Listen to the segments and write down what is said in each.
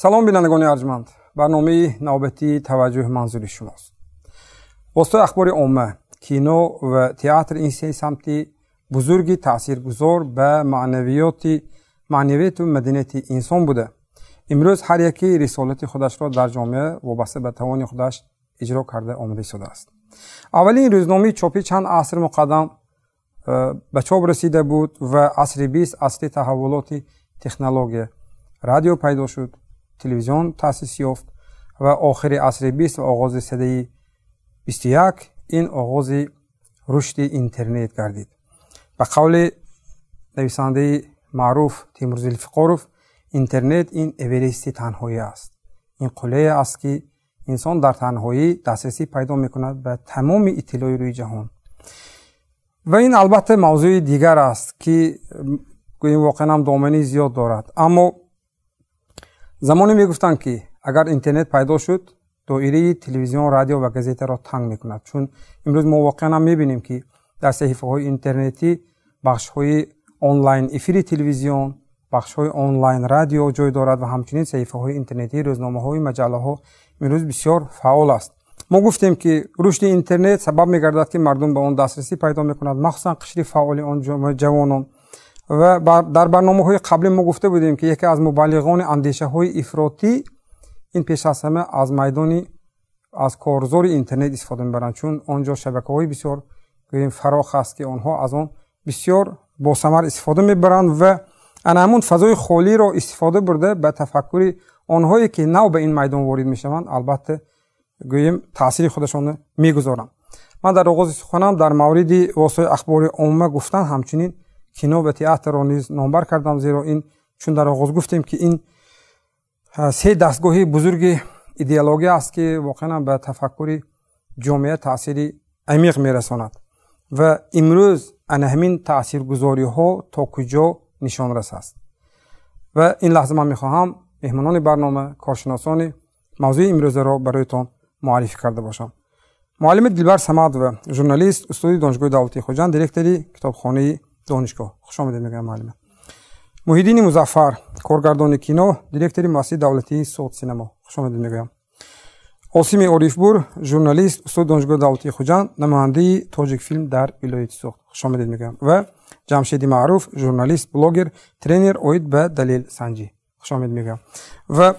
سلام بینندگان ارجمند، برنامه نوبتی توجه منظور شماست. واسطه اخبار عامه، کینو و تئاتر این سه سمت بزرگی تاثیرگذار به معنویات و مدنیت انسان بوده. امروز هر یکی رسالت خودش را در جامعه وابسته به توان خودش اجرا کرده آماده شده است. اولین روزنامه چاپی چند عصر مقدم به چاپ رسیده بود و عصر 20 عصر تحولات تکنولوژی، رادیو پیدا شد، تلویزیون تأسیس یافت و آخر عصر 20 و آغاز سده 21 این آغاز رشد اینترنت گردید. به قول نویسنده معروف تیمور ذوالفقاروف، اینترنت این اورست تنهایی است. این قله است که انسان در تنهایی دسترسی پیدا میکند به تمام اطلاعات روی جهان. و این البته موضوع دیگر است که گوییم واقعا هم دامنی زیاد دارد. اما زمانی میگفتند که اگر اینترنت پیدا شد دایره تلویزیون، رادیو و گازیته را تنگ میکند. چون امروز ما واقعا هم میبینیم که در صحیفه های اینترنتی بخش های آنلاین افیر تلویزیون، بخش های آنلاین رادیو جای دارد و همچنین صحیفه های اینترنتی، روزنامه های، مجله ها امروز بسیار فعال است. ما گفتیم که رشد اینترنت سبب میگردد که مردم به آن دسترسی پیدا میکند، مخصوصا قشر فعال آن جوانان. و در برنامه های قبلی ما گفته بودیم که یکی از مبلغان اندیشه های افراطی این پیش از همه از میدانی از کارزار اینترنت استفاده میبرند، چون آنجا شبکه های بسیار فراخ است که آنها از آن بسیار با ثمر استفاده میبرند و همون فضای خالی را استفاده برده به تفکر آنهایی که نو به این میدان وارد میشوند البته گوییم تاثیر خودشان میگذارند. من در آغاز سخنم در مورد واسطه اخبار عامه گفتن همچنین کینو و تئاتر را نیز نامبر کردم، زیرا این چون در آغاز گفتیم که این سه دستگاه بزرگ ایدئولوژی است که واقعا به تفکر جامعه تاثیر عمیق میرساند و امروز همین تاثیرگذاری ها تا کجا نشان رسید است. و این لحظه من میخواهم مهمانان برنامه، کارشناسان موضوع امروز را برایتان معرفی کرده باشم. معلم دلبر صمد و ژورنالیست، استاد دانشگاه دولتی خوجند، دیرکتوری کتابخانه دانشگاه. خوش آمدید میگم معلم. محیدین مظفر، کارگردان کینو، دیرکتوری مؤسسه دولتی صوت سینما. خوش آمدید میگم. عاصم عارفپور، ژورنالیست، استاد دانشگاه دولتی خوجند، نماینده تاجیک فیلم در ولایت سوخت. خوش آمدید میگم. و جمشید معروف، ژورنالیست، بلاگر، ترینر اوید به دلیل سنجی. خوش آمدید میگم. و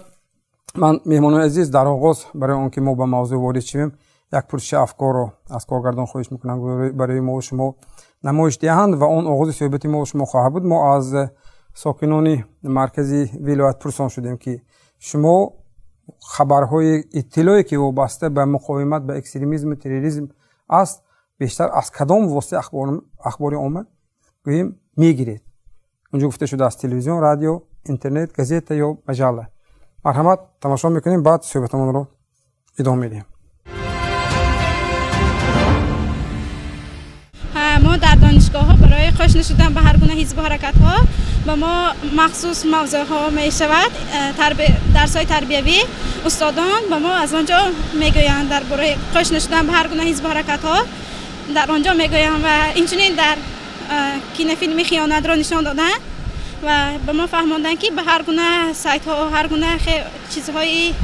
من مهمانان عزیز در آغاز برای آنکه ما به موضوع وارد شویم یک پرسش افکار رو از کارگردان خواهش میکنم برای ما و شما نمایش دهند و اون آغاز صحبت ما و شما خواهد بود. ما از ساکنان مرکزی ولایت پرسان شدیم که شما خبرهای اطلاعی که وابسته به مقاومت به اکستریمیسم و تروریسم است بیشتر از کدام واسطه اخبار عامه گوییم میگیرید؟ اونجا گفته شده از تلویزیون، رادیو، اینترنت، گازیته یا مجله. مرحمت تماشا میکنیم، بعد صحبتمون رو ادامه میدیم. ما در دانشگاه ها برای خوش شدن به هر گونه حزب و حرکت ها و ما مخصوص موضوع ها می شود درس های تربیوی استادان و ما از آنجا میگویند درباره خوش شدن به هر گونه حزب و حرکت ها در آنجا میگویند و اینچنین در کینه فیلمی خیانت را نشان دادن و به ما فهماندن که به هر گونه سایت ها هر گونه چیزهایی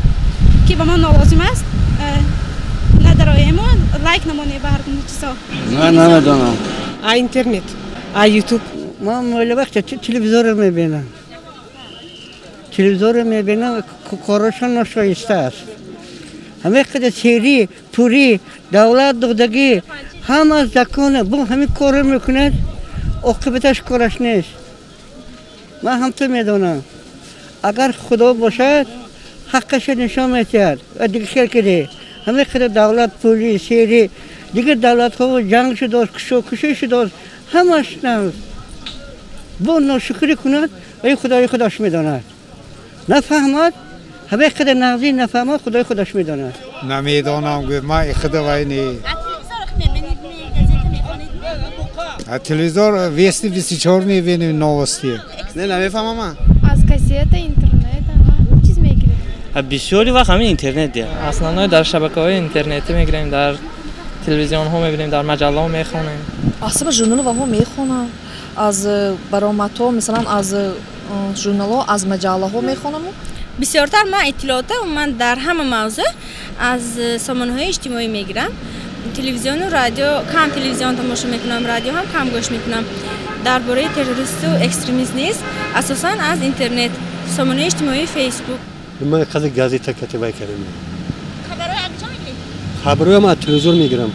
که به ما نالازم است ندارایمون لایک نمونه به هر گونه چیزها. من نمیدونم. اینترنت، یوتیوب. من مال وقت تلویزیون میبینم. تلویزیون میبینم کارشان ناشایسته است. همه قدر سری، پوری، دولت دغدغی همه زکانه با همین کار میکنند، عاقبتش کارش نیست. من هم تو میدونم اگر خدا باشد حقش نشان میدهد و دیگه خیر کده همه قدر دولت پولی سری دیگه دولت ها جنگ شده کشی شده همش نه با ناشکری کند و خدای خودش میداند نفهمد همه قدر نغزی نفهمد خدای خودش میداند. نمیدانم من خدا وینی تلویزیون 24 میبینیم نوستی. نه نمیفهمم من. از کسیت اینترنت همه چیز میگیریم. بسیاری وقت همین اینترنت دیگه. اصلا در شبکه‌های اینترنتی میگیریم، در تلویزیون ها میبینیم، در مجله ها میخونیم. اصلا ژورنال ها میخونم، از برآمدها مثلا از ژورنال ها، از مجله ها میخونم بسیارتر من اطلاعات من در همه موضوع از سامانه‌های اجتماعی میگیرم. تلویزیون و رادیو کم تلویزیون تماشا میکنم، رادیو هم کم گوش میکنم. درباره تروریست و اکستریمیسم نیست، اساساً از اینترنت، سامانه اجتماعی فیسبوک. من خیلی گازیتا کتابی کردم. خبرهای از کجا میگیری؟ خبرهای من از تلویزیون میگیرم.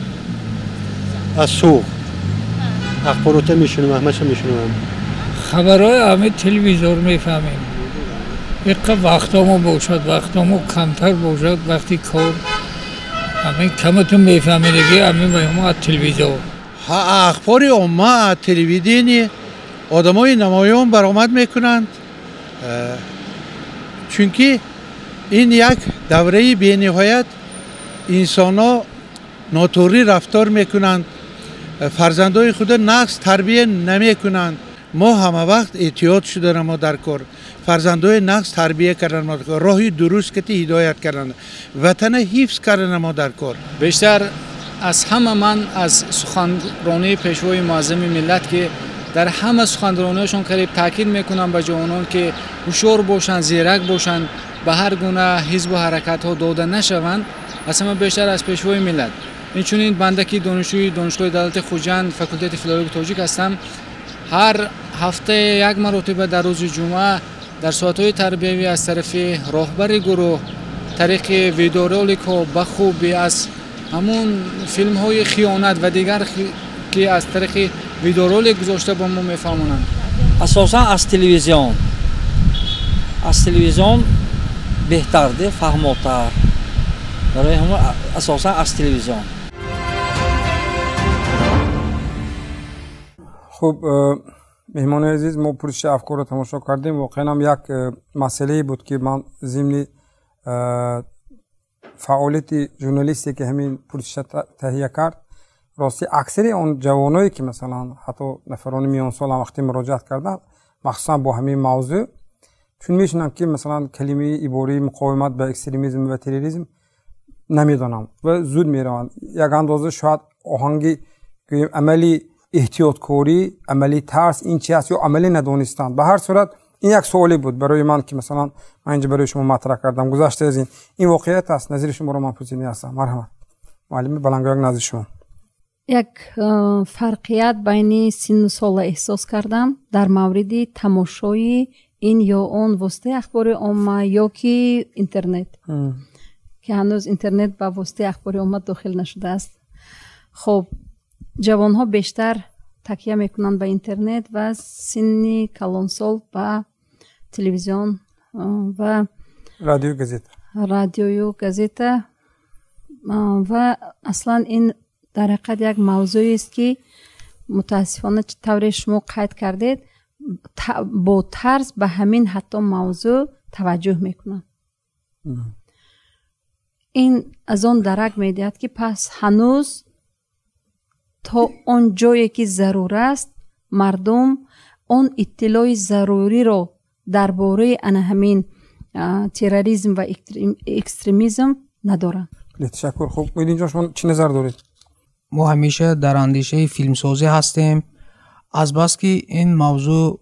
از سوق. اخبارات میشنوم، همش میشنوم. خبرهای همه تلویزیون میفهمیم. یک وقتامو باشد، وقتامو کمتر باشد، وقتی کار همین کمتون میفهمیدگی همین از تلویزیون. اخبار عامه از تلویزیونی آدمای نمایان برآمد میکنند، چونکه این یک دوره بی‌نهایت انسان‌ها ناتوری رفتار میکنند، فرزندای خود نقص تربیت نمیکنند. ما همه وقت احتیاط شده ما در کار، فرزندای نقص تربیت کردن ما در کار، راهی درست که هدایت کردن، وطن حفظ کردن ما در کار. بیشتر از همه من از سخنرانی پیشوای معظم ملت که در همه سخنرانیشون قریب تاکید میکنم به جوانان که هوشیار باشن، زیرک باشن، به هر گونه حزب و حرکت ها داده نشوند. از همه بیشتر از پیشوای ملت. اینچنین بنده که دانشجوی دانشگاه دولت خوجند فاکولته فیلولوژی تاجیک هستم، هر هفته یک مرتبه در روز جمعه در ساعت‌های تربیوی از طرف راهبر گروه طریق ویدیورولک ها به خوبی از همون فیلم های خیانت و دیگر که از طریق ویدیورولک گذاشته با ما میفهمونند. اساسا از تلویزیون بهتر فهموتر برای همون اساسا از تلویزیون. خب مهمان عزیز، ما پرسش افکار رو تماشا کردیم. واقعا هم یک مسئله بود که من ضمن فعالیت ژورنالیستی که همین پرسش تهیه کرد، راستی اکثر اون جوانایی که مثلا حتی نفران میان سال هم وقتی مراجعت کردن مخصوصا با همین موضوع، چون میشنم که مثلا کلمه عباره مقاومت به اکستریمیسم و تروریسم نمیدونم و زود میروند. یک اندازه شاید آهنگی که عملی احتیاطکاری، عملی ترس این چی است یا عملی ندونستن. به هر صورت این یک سوالی بود برای من که مثلا من اینجا برای شما مطرح کردم. گذشته از این واقعیت است، نظر شما رو من پرسیدنی هستم. مرحبا معلم بلنگرگ، نظر شما. یک فرقیت بین سن و سال احساس کردم در مورد تماشای این یا اون واسطه اخبار عامه یا که اینترنت که هنوز اینترنت با واسطه اخبار عامه داخل نشده است. خب جوان ها بیشتر تکیه میکنند به اینترنت و سن کلانسال به تلویزیون و رادیو و گازیتا و اصلا این در حقیقت یک موضوعی است که متاسفانه طور شما قید کردید با طرز به همین حتی موضوع توجه میکنند. این از آن درک میدهد که پس هنوز تا اون جایی که ضرور است مردم اون اطلاع ضروری رو درباره همین تروریسم و اکستریمیسم ندارن. تشکر. خب اینجا شما چی نظر دارید؟ ما همیشه در اندیشه فیلمسازی هستیم، از بس که این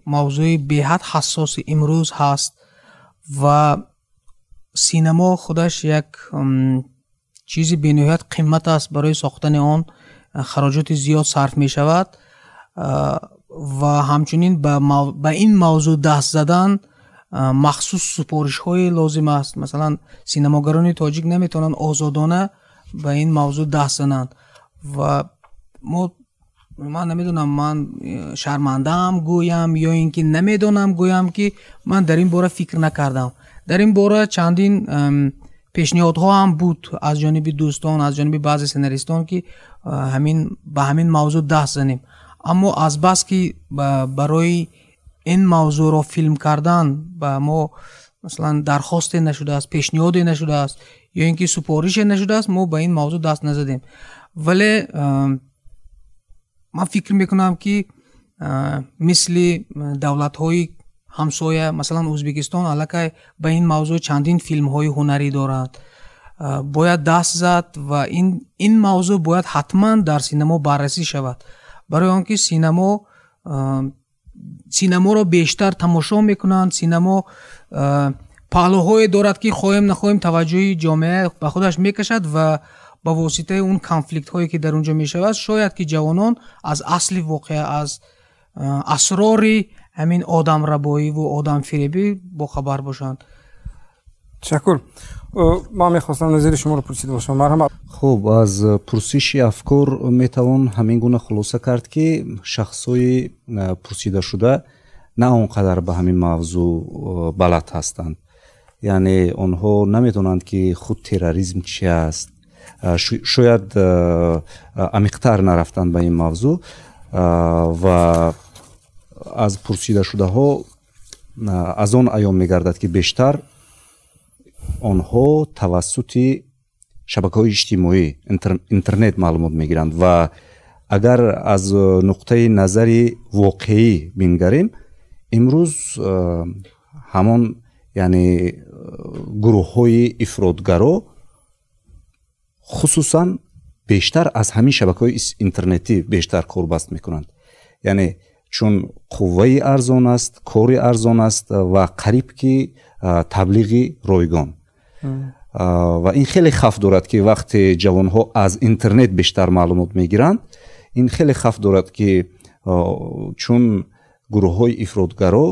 موضوع بی‌حد حساس امروز هست و سینما خودش یک چیزی بی‌نهایت قیمت است. برای ساختن آن خراجات زیاد صرف می شود و همچنین به این موضوع دست زدن مخصوص سپارش های لازم است. مثلا سینماگران تاجیک نمیتونن آزادانه به این موضوع دست زنند و من نمیدونم، من شرمنده هم گویم یا اینکه نمیدونم گویم که من در این باره فکر نکردم. در این باره چندین پیشنهادها هم بود از جانب دوستان، از جانب بعضی سناریستان که به همین موضوع دست زنیم، اما از بس که برای این موضوع را فیلم کردن به ما مثلا درخواست نشده است، پیشنهاد نشده است یا اینکه سفارش نشده است، ما به این موضوع دست نزدیم. ولی من فکر میکنم که مثل دولت های همسایه مثلا ازبکستان علاقه به این موضوع چندین فیلم های هنری دارد، باید دست زد و این موضوع باید حتما در سینما بررسی شود، برای آنکه سینما را بیشتر تماشا میکنند، سینما паҳлӯҳое дорад ки хоҳем нахоҳем таваҷҷӯҳи ҷомеа ба худаш мекашад ва ба воситаи он конфликтҳое ки дар онҷо мешавад шояд ки ҷавонон аз асли воқеа аз асрори ҳамин одамрабоиву одамфиребӣ бохабар бошанд. ташаккур. ман мехостам назари шуморо пурсида бошам. марҳамат. хуб, аз пурсиши афкор метавон ҳамин гуна хулоса кард ки шахсҳои пурсидашуда на он қадар ба ҳамин мавзӯъ балад ҳастанд. яъне онҳо наметонанд ки худ терроризм чӣ аст, шояд амиқтар нарафтанд ба ин мавзӯъ ва аз пурсидашудаҳо аз он аён мегардад ки бештар онҳо тавассути шабакаҳои иҷтимоӣ интернет маълумот мегиранд ва агар аз нуқтаи назари воқеӣ бингарем имрӯз ҳамон яъне гурӯҳҳои ифротгаро хусусан бештар аз ҳамин шабакаҳои интернетӣ бештар корбаст мекунанд. яъне чун қувваи арзон аст, кори арзон аст ва қариб ки таблиғи ройгон. ва ин хеле хавф дорад ки вақте ҷавонҳо аз интернет бештар маълумот мегиранд, ин хеле хавф дорад ки чун гурӯҳҳои ифротгаро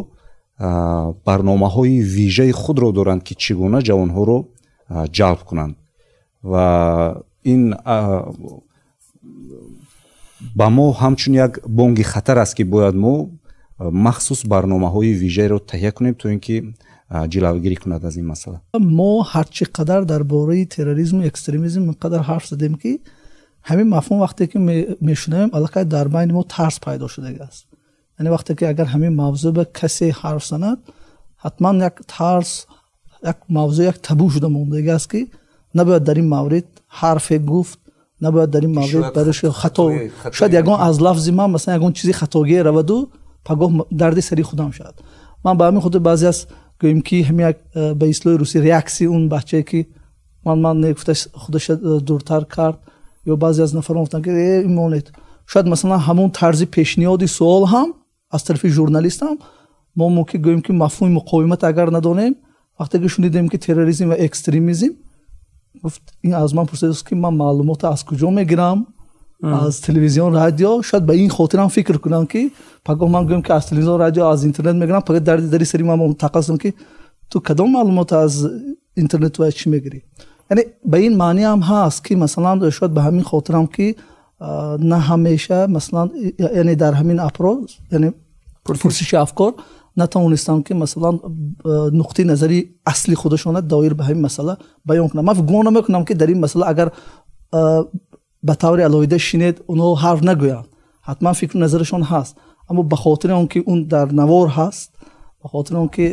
барномаҳои вижаи худро доранд ки чӣ гуна ҷавонҳоро ҷалб кунанд ва ин ба мо ҳамчун як бонги хатар аст ки бояд мо махсус барномаҳои вижаеро таҳия кунем то ин ки ҷилавгирӣ кунад аз ин масъала. мо ҳарчи қадар дар бораи терроризму экстремизм инқадар ҳарф задем ки ҳамин мафҳум вақте ки мешунавем аллакай дар байни мо тарс пайдо шудагааст. яъне вақте ки агар ҳамин мавзӯъ ба касе ҳарф занад ҳатман як тарс, як мавзӯъ як табу шуда мондагааст ки набояд дар ин маврид ҳарфе гуфт, набояд дар ин маврид барош хато шояд ягон аз лафзи ман масалан ягон чизи хатогие раваду пагоҳ дарди сари худам шавад. ман ба ҳамин худ баъзе аз гӯем ки ҳамин як ба ислои русӣ реаксии он бачае ки ман негуфта худаша дуртар кард ё баъзе аз нафарон гуфтанд ки имонед шояд масалан ҳамон тарзи пешниҳоди суол ҳам аз тарафи журналист ҳам мо ки гӯем ки мафҳуми муқовимат агар надонем вақте ки шунидем ки терроризм ва экстремизм гуфт ин аз ман пурсидааст ки ман маълумота аз куҷо мегирам аз телевизион радио шояд ба ин хотирам фикр кунам ки пагоҳ ман гӯем ки аз телевизион радио аз интернет мегирам пагоҳ дарди сари ман мутақассисам ки ту кадом маълумота аз интернет ва чӣ мегирӣ. яъне ба ин маъни ҳам ҳаст ки масалан шояд ба ҳамин хотирам ки на ҳамеша масалан яъне дар ҳамин апрос яъне пурсиши афкор натавонистам ки масалан нуқтаи назари асли худашона доир ба ҳамин масъала баён кунам. ман гумон намекунам ки дар ин масъала агар ба таври алоҳида шинед онҳо ҳарф нагӯянд, ҳатман фикру назарашон ҳаст, аммо ба хотири он ки он дар навор ҳаст, ба хотири он ки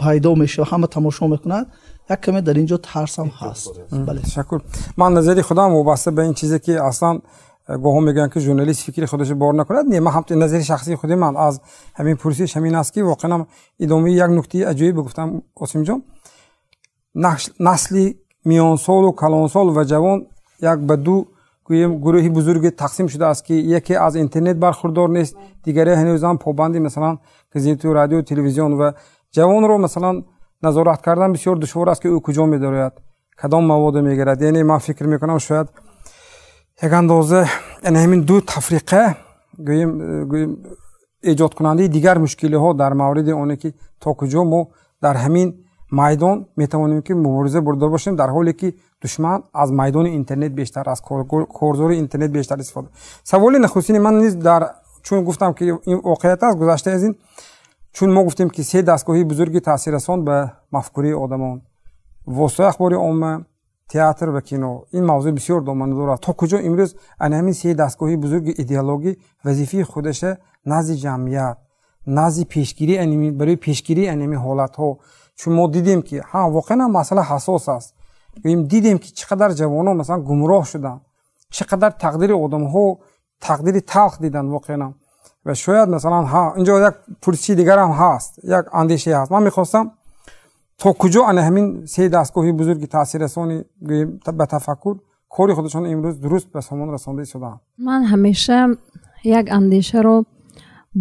пайдо мешава ҳама тамошо мекунад, як каме дар ин ҷо тарсам ҳаст. ташаккур. ман назари худам вобаста ба ин чизе ки аслан гоҳо мегӯянд ки журналист фикри худашро бор накунад. не ман ҳамчун назари шахсии худи ман аз ҳамин пурсиш ҳамин аст ки воқеан идомаи як нуктаи аҷоиб гуфтам осимҷон. насли миёнсолу калонсол ва ҷавон як ба ду гӯем гурӯҳи бузурге тақсим шудааст ки яке аз интернет бархурдор нест, дигаре ҳанӯзам побанди масалан газету радио телевизион ва ҷавонро масалан назорат кардан бисёр душвор аст ки ӯ куҷо медорояд, кадом маводо мегирад. яъне ман фикр мекунам шояд як андоза яъне ҳамин ду тафриқа гӯем эҷодкунандаи дигар мушкилиҳо дар мавриди оне ки то куҷо мо дар ҳамин майдон метавонем ки мубориза бурдор бошем, дар ҳоле ки душман аз майдони интернет бештар, аз корзори интернет бештар истифода. саволи нахустини ман низ дар чун гуфтам ки ин воқеият аст, гузашта аз ин чун мо гуфтем ки се дастгоҳи бузурги таъсиррасон ба мафкурии одамон, воситаи ахбори omma, театр ва кино, ин мавзӯъ бисёр доманадор аст. то куҷо имрӯз ана ҳамин се дастгоҳи бузурги идеологӣ вазифаи худаша назди ҷамъият, назди пешгирии аними барои пешгирии аними ҳолатҳо, чун мо дидем ки воқеан масъала ҳассос аст. дидем ки чӣ қадар ҷавонон масалан гумроҳ шуданд, чӣ қадар тақдири одамҳо тақдири талх диданд воқеан. ва шояд масалан инҷо як пурсиши дигар ҳам ҳаст, як андешае ҳаст. ман мехостам то куҷо ана ҳамин се дастгоҳи бузурги таъсиррасони ба тафаккур кори худашон имрӯз дуруст ба сомон расонда истодаанд. ман ҳамеша як андешаро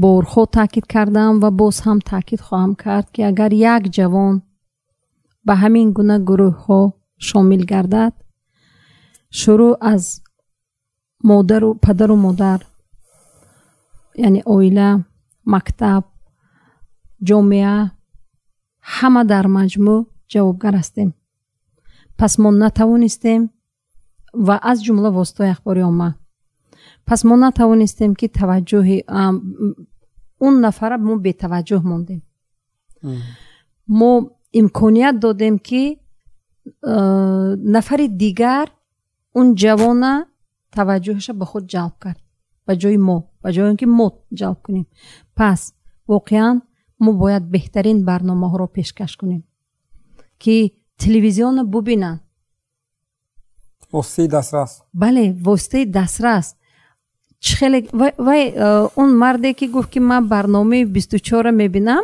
борҳо таъкид кардам ва боз ҳам таъкид хоҳам кард ки агар як ҷавон به همین گونه گروه ها شامل گردد. شروع از مادر و پدر و مادر، یعنی اویله، مکتب، جامعه، همه در مجموع جوابگر هستیم. پس ما نتوانستیم و از جمله واسطه اخباری عامه، پس ما نتوانستیم که توجه اون نفر ما به توجه موندیم. ما امکانیت دادیم که نفر دیگر اون جوان توجهش به خود جلب کرد به جای ما، به جای اینکه ما جلب کنیم. پس واقعا ما باید بهترین برنامه ها رو پیشکش کنیم که تلویزیون ببینن. واسطه دسترس. بله، واسطه دسترس. خیلی اون مردی که گفت که من برنامه 24 رو میبینم،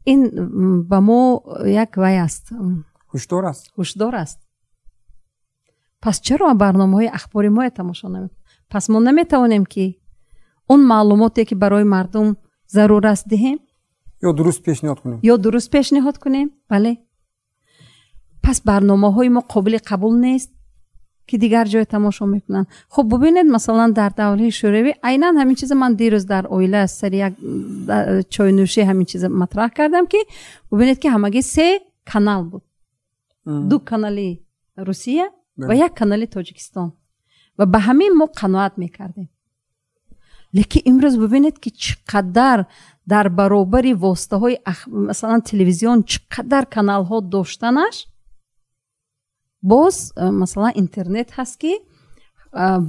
این با ما یک وای است، هوشدار است. هوشدار است. پس چرا برنامه های اخباری ما تماشا نمیکنیم؟ پس ما نمیتوانیم که اون معلوماتی که برای مردم ضرور است دهیم یا درست پیشنهاد کنیم. بله. پس برنامه های ما قابل قبول نیست که دیگر جای تماشا میکنن. خب ببینید مثلا در دوره شوروی عیناً همین چیز من دیروز در اویله سر یک چای نوشی همین چیز مطرح کردم که ببینید که همگی 3 کانال بود. 2 کانالی روسیه و 1 کانال تاجیکستان و به همین ما قناعت میکردیم. لیکن امروز ببینید که چقدر در برابر واسطه های مثلا تلویزیون چقدر کانال ها داشتنش، باز مثلا اینترنت هست که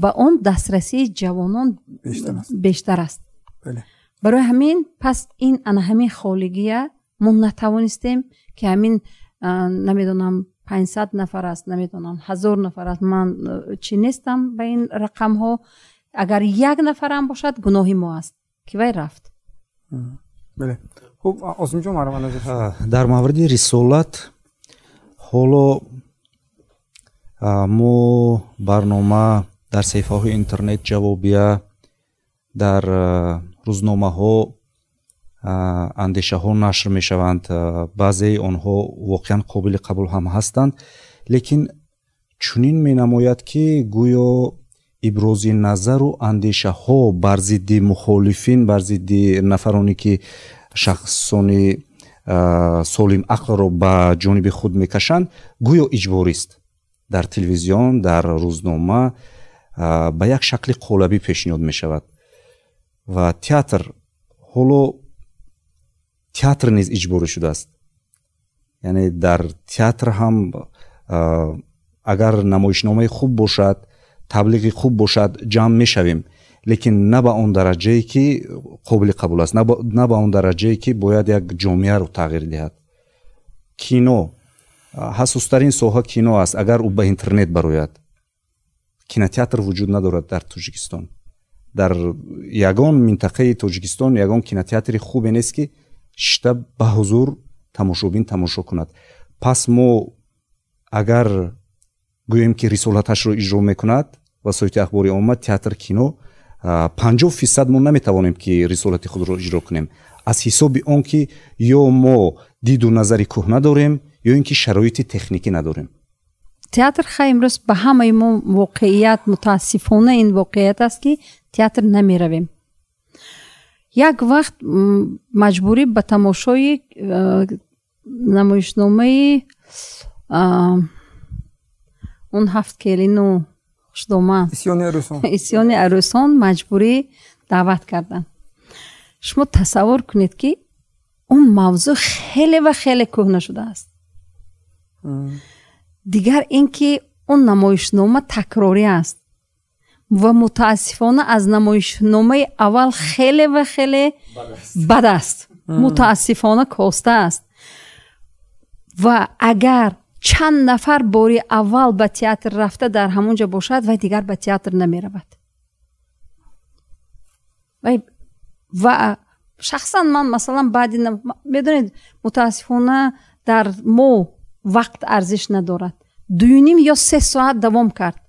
با اون دسترسی جوانان بیشتر است. بله. برای همین پس این همین خالگیه ما نتوانستیم که همین نمیدونم 500 نفر است، نمیدونم 1000 نفر است، من چی نیستم به این رقم ها. اگر 1 نفر هم باشد گناهی ما است که وی رفت. بله. خب آسیم جون مرا در مورد رسالت حالا ما برنامه در صفحه های اینترنت جوابیه، در روزنامه ها اندیشه ها نشر می شوند، بعضی آنها واقعا قابل قبول هم هستند، لیکن چنین می نماید که گویا ابراز نظر و اندیشه ها بر ضد مخالفین، بر ضد نفرانی که شخصان سالم عقل را به جانب خود میکشند گویا اجباری است. در تلویزیون، در روزنامه به یک شکل قالبی پیشنهاد می شود و تئاتر، حالا تئاتر نیز اجباری شده است. یعنی در تئاتر هم اگر نمایشنامه خوب باشد، تبلیغ خوب باشد، جمع می شویم، لیکن نه به اون درجه که قابل قبول است، نه به اون درجه که باید یک جامعه رو تغییر دهد. کینو، حساسترین ساحه کینو است. اگر او به اینترنت براید، کینوتئاتر وجود ندارد در تاجیکستان. در یگان منطقه تاجیکستان یگان کینوتئاتر خوبی نیست که شب به حضور تماشابین تماشا کند. پس ما اگر گوییم که رسالتش رو اجرا میکند وسایل اخباری عامه، تئاتر، کینو، 50% ما نمیتوانیم که رسالت خود رو اجرا کنیم، از حساب آن که یا ما دید و نظری کهنه داریم یا اینکه شرایط تکنیکی نداریم. تئاتر خیلی امروز به همه ما واقعیت، متاسفانه این واقعیت است که تئاتر نمی رویم. یک وقت مجبوری به تماشای نمایشنامه اون 7 کلینو خوشدامن اسیان عروسان مجبوری دعوت کردن. شما تصور کنید که اون موضوع خیلی و خیلی کهنه شده است. دیگر اینکه اون نمایشنامه تکراری است و متاسفانه از نمایشنامه اول خیلی و خیلی بد است، متاسفانه کاسته است و اگر چند نفر باری اول به تئاتر رفته در همونجا باشد و دیگر به تئاتر نمی رود. و شخصا من مثلا بعدی میدونید متاسفانه در ما وقت ارزش ندارد. 2.5 یا 3 ساعت دوام کرد.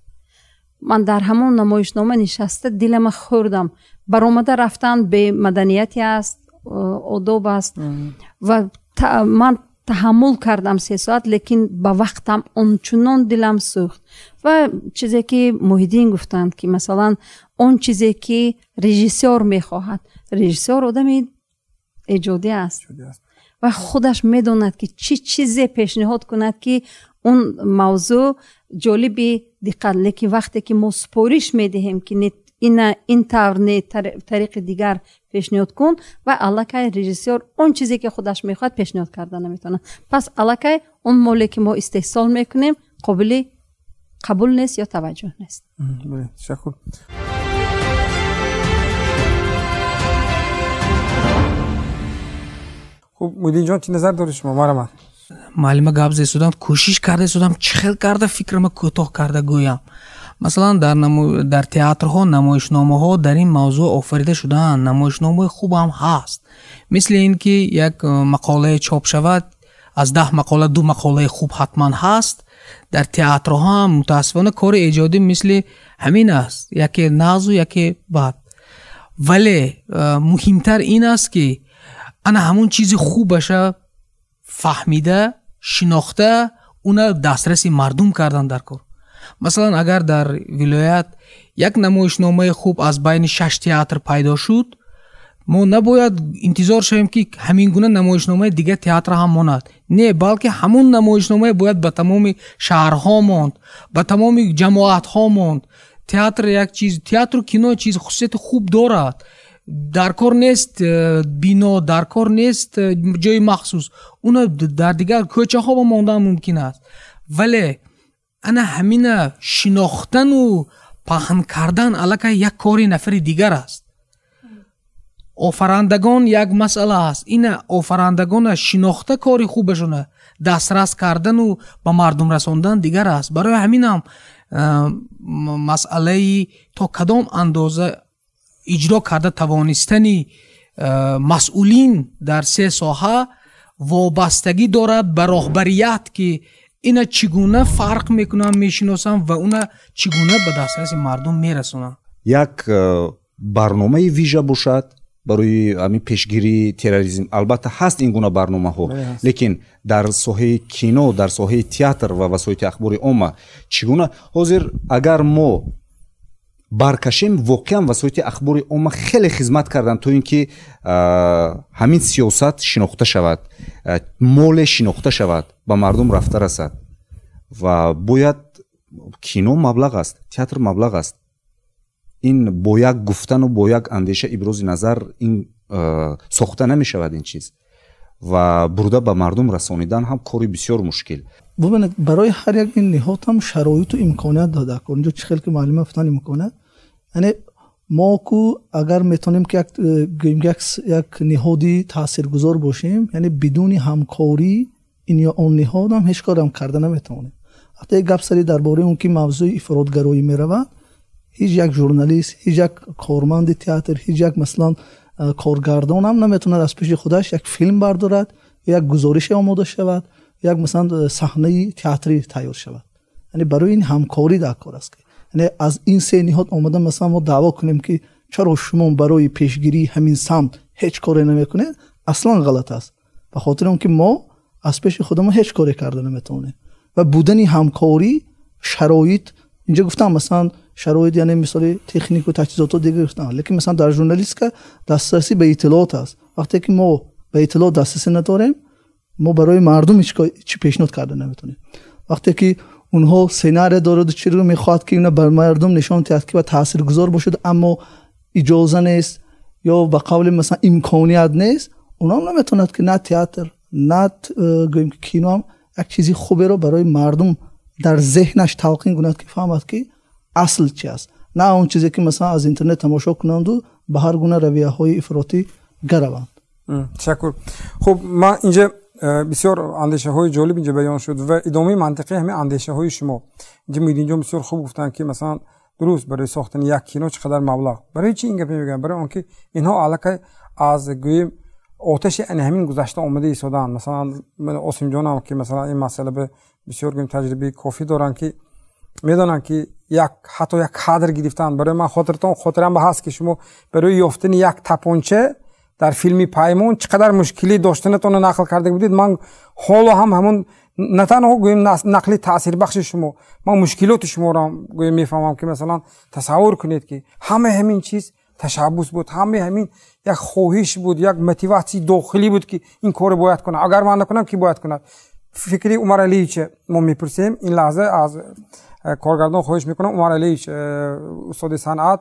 من در همون نمایشنامه نشسته دلم خوردم. برآمده رفتن به مدنیتی است، آداب است و من تحمل کردم 3 ساعت، لیکن با وقتم اونچنان دلم سوخت. و چیزی که محیدین گفتند که مثلا اون چیزی که رژیسور میخواهد، رژیسور آدمی ایجادی است و خودش میداند که چی چیزی پیشنهاد کند که اون موضوع جالبی دقت. لیکن وقتی که ما سپارش میدهیم که این طور نه طریق دیگر پیشنهاد کن و علاقه رژیسور اون چیزی که خودش میخواد پیشنهاد کرده نمیتونه. پس علاقه اون مولی که ما استحصال میکنیم قبول نیست یا توجه نیست. شکر. خب مودین جان چی نظر داری شما؟ مرحبا. معلم گپ زدم کوشش کرده شدم چخل کرده فکرم کوتاه کرده گویم. مثلا در تئاترها نمایشنامه‌ها در این موضوع آفریده شدن. نمایشنامه خوب هم هست، مثل این که یک مقاله چاپ شود از 10 مقاله 2 مقاله خوب حتما هست. در تئاترها هم متاسفانه کار ایجادی مثل همین است، یکی ناز و یکی بد. ولی مهمتر این است که انا همون چیز خوب باشه فهمیده شناخته اون دسترسی مردم کردن در کار. مثلا اگر در ولایت یک نمایشنامه خوب از بین 6 تئاتر پیدا شد، ما نباید انتظار شویم که همین گونه نمایشنامه دیگه تئاتر هم ماند. نه، بلکه همون نمایشنامه باید به تمام شهرها ماند، به تمام جماعت ها ماند. تئاتر یک چیز، تئاتر و کینو چیز خصوصیت خوب دارد. در کار نیست بینا، در کار نیست جای مخصوص، اون در دیگر کوچه ها با ماندن ممکن است. ولی انا همین شناختن و پهن کردن علاقه یک کاری نفر دیگر است. آفرندگان یک مسئله است. این آفرندگان شناخته کاری خوبشونه دسترس کردن و به مردم رساندن دیگر است. برای همین هم مسئله تا کدام اندازه اجرا کرده توانستنی مسئولین در 3 ساحه وابستگی دارد به راهبریت که اینا چگونه فرق میکنن میشناسن و اونا چگونه به دسترس مردم میرسونن. یک برنامه ویژه باشد برای همین پیشگیری تروریسم. البته هست این گونه برنامه ها، لیکن در ساحه کینو، در ساحه تئاتر و وسایل اخباری عامه چگونه حاضر اگر ما برکشیم واقعا وسایل اخباری عامه خیلی خدمت کردن تو اینکه همین سیاست شناخته شود، مال شناخته شود، به مردم رفته رسد. و باید کینو مبلغ است، تئاتر مبلغ است. این با یک گفتن و با یک اندیشه ابراز نظر این ساخته نمی شود این چیز و برده به مردم رسانیدن هم کاری بسیار مشکل. ببینید برای هر یک این نهاد هم شرایط و امکانات داده کن. اینجا چه خیلی که معلومه افتان امکانات، یعنی ما کو اگر میتونیم که یک نهادی تاثیرگذار باشیم، یعنی بدون همکاری این یا اون نهاد هم هیچ کار هم کرده نمیتونه. وقتی گپ سری درباره اون که موضوع افراطگرایی میرود، هیچ یک ژورنالیست، هیچ یک کارمند تئاتر، هیچ یک مثلا کارگردان هم نمیتونه از پیش خودش یک فیلم بردارد، یک گزارش آماده شود، یک مثلا صحنه تئاتری تیار شود. یعنی برای این همکاری در کار است. یعنی از این 3 نهاد اومدن مثلا ما دعوا کنیم که چرا شما برای پیشگیری همین سمت هیچ کاری نمیکنید، اصلا غلط است. به خاطر اون که ما از پیش خودمون هیچ کاری کرده نمیتونه و بودن همکاری شرایط اینجا گفتم مثلا شرایط یعنی مثلا تکنیک و تجهیزات دیگه گفتم، لیکن مثلا در ژورنالیست که دسترسی به اطلاعات است. وقتی که ما به اطلاعات دسترسی نداریم، ما برای مردم چی پیشنهاد کرده نمیتونیم. وقتی که اونها سیناری دارد و چی رو میخواد که اینا بر مردم نشان دهد که تاثیرگذار باشد اما اجازه نیست یا به قول مثلا امکانیت نیست، اونا هم نمیتوند که نه تئاتر نه گویم که کینو هم یک چیزی خوبی رو برای مردم در ذهنش تلقین کند که فهمد که اصل چی است، نه اون چیزی که مثلا از اینترنت تماشا کنند و به هر گونه رویه های افراطی گروند. تشکر. خب ما اینجا بسیار اندیشه های جالب اینجا بیان شد و ادامه منطقی همه اندیشه های شما. اینجا میدینجا بسیار خوب گفتن که مثلا درست برای ساختن یک کینو چقدر مبلغ، برای چی این گپ میگن؟ برای اونکه اینها علاقه از گویم آتش ان همین گذشته اومده ایستادن. مثلا من آسیم جانم که مثلا این مسئله به بسیار گویم تجربه کافی دارن که میدونن که حتی یک کادر گرفتن. برای من خاطرم به هست که شما برای یافتن یک تپانچه در فیلمی پایمون چقدر مشکلی داشتنتون رو نقل کرده بودید. من حالا هم همون نه تنها گویم نقلی تاثیر بخش شما، من مشکلات شما را گویم میفهمم که مثلا تصور کنید که همه همین چیز تشبث بود، همه همین یک خواهش بود، یک موتیواسی داخلی بود که این کار باید کنه، اگر من نکنم کی باید کند. فکری عمر علیچ ما میپرسیم این لحظه از کارگردان خواهش میکنم عمر علیچ استاد صنعت،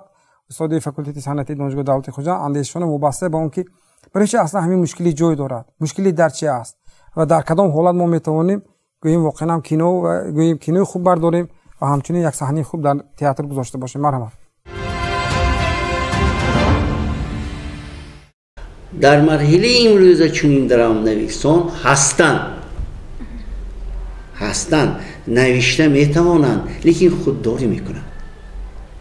استاد فاکولته صنعتی دانشگاه دولتی خوجا اندیششون وابسته به اون که برای چه اصلا همین مشکلی جای دارد، مشکلی در چه است و در کدام حالت ما میتوانیم گوییم واقعا هم کینو و گوییم کینو خوب برداریم و همچنین یک صحنه خوب در تئاتر گذاشته باشیم. مرحبا. در مرحله امروز چنین درام نویسان هستند نوشته میتوانند لیکن خودداری میکنند.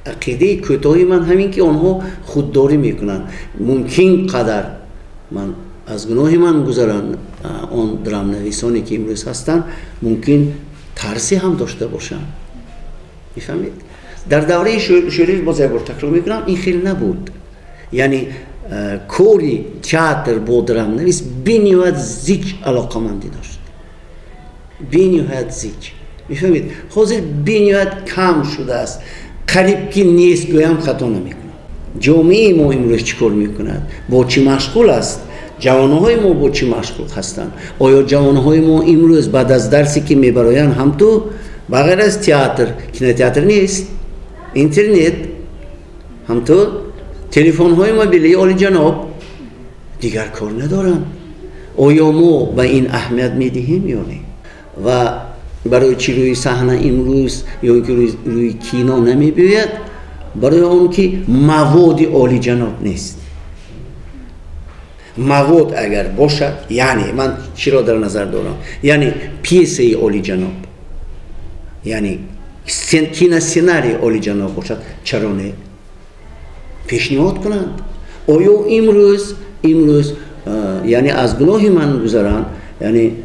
عقیده کوتاهی من همین که آنها خودداری میکنند. ممکن قدر من از گناه من گذران آن درام نویسانی که امروز هستند ممکن ترسی هم داشته باشند. میفهمید؟ در دوره شورش باز یک بار تکرار میکنم این خیلی نبود. یعنی کوری تئاتر با درام نویس بینیوت زیچ علاقمندی داشت. بینیوت زیچ. میفهمید؟ حاضر بینیوت کم شده است. قریب که نیست گویم خطا نمیکنه. جامعه ما امروز چیکار میکند؟ با چی مشغول است؟ جوانهای ما با چی مشغول هستند؟ آیا جوانهای ما امروز بعد از درسی که میبرایند هم تو بغیر از تئاتر، کینو تئاتر نیست، اینترنت، هم تو تلفن های موبیلی عالی جناب دیگر کار ندارن. آیا ما به این اهمیت میدهیم یا نه؟ و برای چی روی صحنه امروز یا اینکه روی کینا نمیبیاید؟ برای اون که مواد عالی جناب نیست. مواد اگر باشد، یعنی من چی را در نظر دارم؟ یعنی پیسه عالی جناب، یعنی کینا سیناری عالی جناب باشد، چرا نه؟ پیشنهاد کنند. آیا امروز یعنی از گناه من گذران، یعنی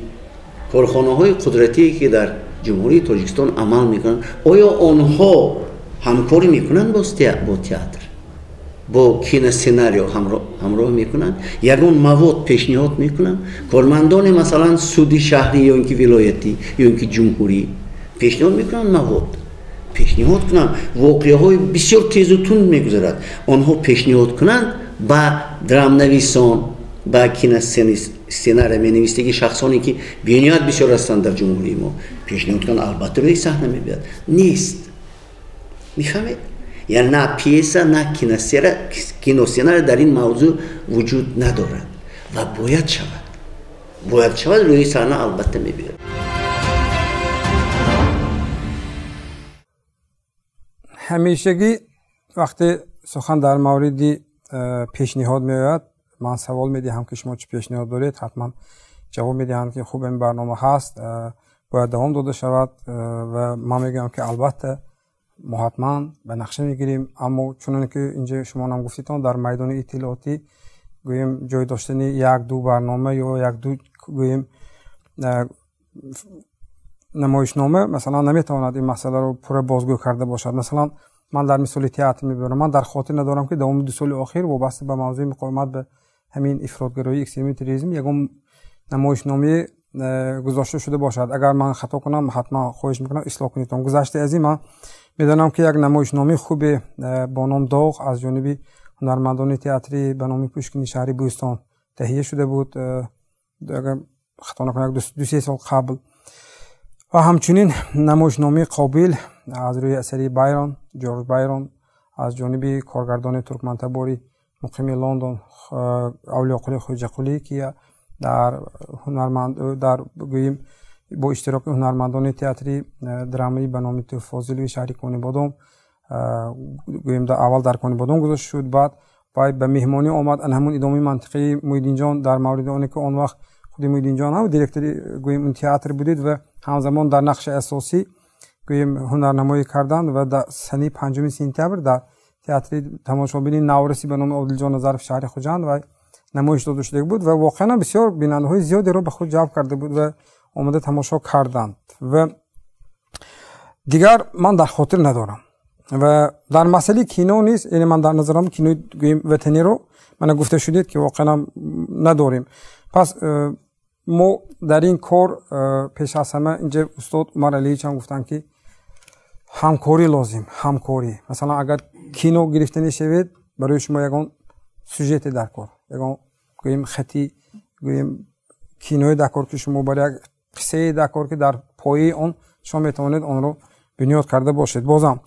کارخانه های قدرتی که در جمهوری تاجیکستان عمل میکنند آیا آنها همکاری میکنند با تئاتر، با کینو سیناریو همراه میکنند؟ یگان مواد پیشنهاد میکنند؟ کارمندان مثلا سودی شهری یا اینکه ولایتی یا اینکه جمهوری پیشنهاد میکنند مواد پیشنهاد کنند. واقعه های بسیار تیز و تند میگذرد. آنها پیشنهاد کنند با درام نویسان، با کینو سیناری می نویسندگی شخصانی که بینیاد بسیار هستند در جمهوری ما پیشنهاد کنند. البته روی صحنه میبیاد نیست. میفهمید؟ یعنی نه پیسه نه کینو سیناری در این موضوع وجود ندارد و باید شود روی صحنه البته میبیاد. همیشگی وقتی سخن در مورد پیشنهاد میآید من سوال میدهم که شما چه پیشنهاد دارید، حتما جواب میدهند که خوب این برنامه هست، باید دوام داده شود و من میگم که البته ما حتما به نقشه میگیریم. اما چون که اینجا شما هم گفتید در میدان اطلاعاتی گویم جای داشتن یک دو برنامه یا یک دو گویم نمایشنامه مثلا نمیتواند این مسئله رو پوره بازگو کرده باشد. مثلا من در مثال تئاتر میبرم، من در خاطر ندارم که دوام 2 سال اخیر وابسته به موضوع مقاومت به همین افراطگرایی اکستریمی تروریسم یگان نمایشنامه گذاشته شده باشد. اگر من خطا کنم حتما خواهش میکنم اصلاح کنید. گذشته از این من میدانم که یک نمایشنامه خوب با نام داغ از جانب هنرمندان تئاتری به نام پوشکین شهری بوستان تهیه شده بود، اگر خطا نکنم 2-3 سال قبل. و همچنین نمایشنامه قابل از روی اثری جورج بایرون از جانب کارگردان ترکمن‌تباری مقیم لندن اولیاقلی خوجقلی که در گوییم با اشتراک هنرمندان تئاتری درامایی به نام فاضلی شهری کنیبادام گوییم در اول در کنیبادام گذاشته شد. بعد به مهمانی آمد ان همون ادامه منطقه محیدین جان در مورد اون که آن وقت خود محیدین جان هم دیرکتور گوییم اون تئاتر بودید و همزمان در نقش اساسی گوییم هنرنمایی کردند و در سنه 5 سپتامبر در تئاتر تماشابین نورسی به نام عادل جان ظرف شهر خوجند و نمایش داده شده بود و واقعا بسیار بیننده های زیادی را به خود جلب کرده بود و آمده تماشا کردند. و دیگر من در خاطر ندارم و در مسئله کینو نیست، یعنی من در نظرم کینو گویم وطنی رو من گفته شدید که واقعا نداریم. پس ما در این کار پیش از همه اینجا استاد عمر علیچ هم گفتن که همکاری لازم، همکاری. مثلا اگر کینو گرفته نشود برای شما یگان سوژت در کار، یگان گویم خطی، گویم کینوی در کار که شما برای قصه در کار که در پایه اون شما میتوانید اون رو بنیاد کرده باشید. بازم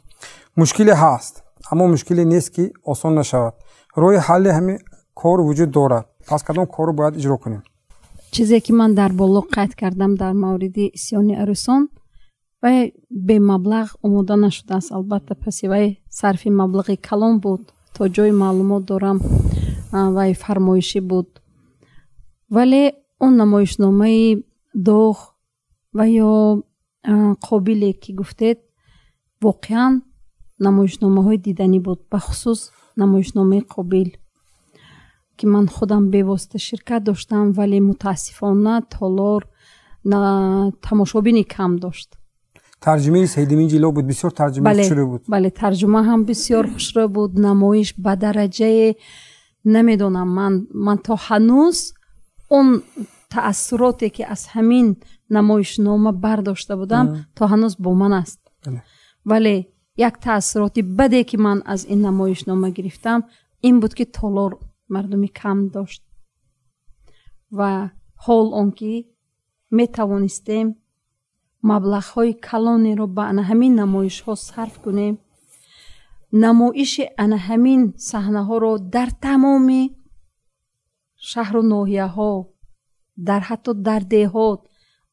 مشکلی هست، اما مشکلی نیست که آسان نشود. روی حل همین کار وجود دارد. پس کدام کار رو باید اجرا کنیم؟ چیزی که من در بالا قید کردم در مورد اسیان عروسان و به مبلغ آماده نشده است. البته پس وی صرف مبلغ کلان بود، تا جای معلومات دارم و فرمایشی بود، ولی اون نمایشنامه داغ و یا قابلی که گفتید واقعا نمایشنامه های دیدنی بود، به خصوص نمایشنامه قابل که من خودم به واسطه شرکت داشتم، ولی متاسفانه تالار تماشابین کم داشت. ترجمه سیدمین جلو بود، بسیار ترجمه خوشرو بود. بله ترجمه هم بسیار خوشرو بود. نمایش به درجه نمیدونم، من تا هنوز اون تأثیراتی که از همین نمایشنامه برداشته بودم تا هنوز با من است. ولی یک تأثیراتی بدی که من از این نمایشنامه گرفتم این بود که تالار مردمی کم داشت و حال آنکه می توانستیم مبلغ های کلانی رو به همین نمایش ها صرف کنیم، نمایش همین صحنه ها رو در تمام شهر و ناحیه ها، در حتی در دهات،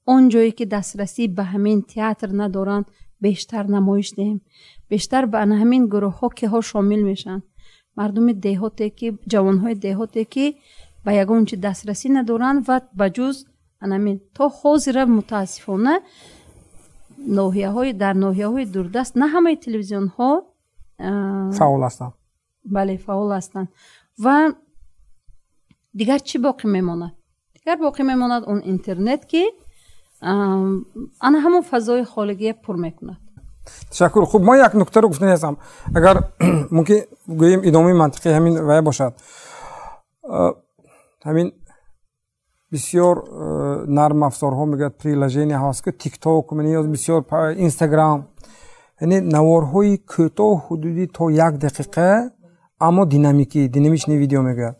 اون جایی که دسترسی به همین تئاتر ندارن بیشتر نمایش دهیم. بیشتر به همین گروه ها که ها شامل میشن، مردم دهاتی که جوان های دهاتی که به یگان چی دسترسی ندارن و بجز همین تا حاضر متاسفانه ناحیه های در ناحیه های دوردست نه همه تلویزیون ها فعال هستند. بله فعال هستند. و دیگر چی باقی میماند؟ دیگر باقی میماند اون اینترنت که همون فضای خالگی پر میکند. تشکر. خوب، ما یک نکته رو گفتن هستم، اگر ممکن گوییم ادامه منطقی همین وای باشد. همین بسیار نرم افزارها میگه پریلژنی هست که تیک تاک منی بسیار اینستاگرام، یعنی نوارهای کوتاه حدودی تا 1 دقیقه اما دینامیش ویدیو میگه.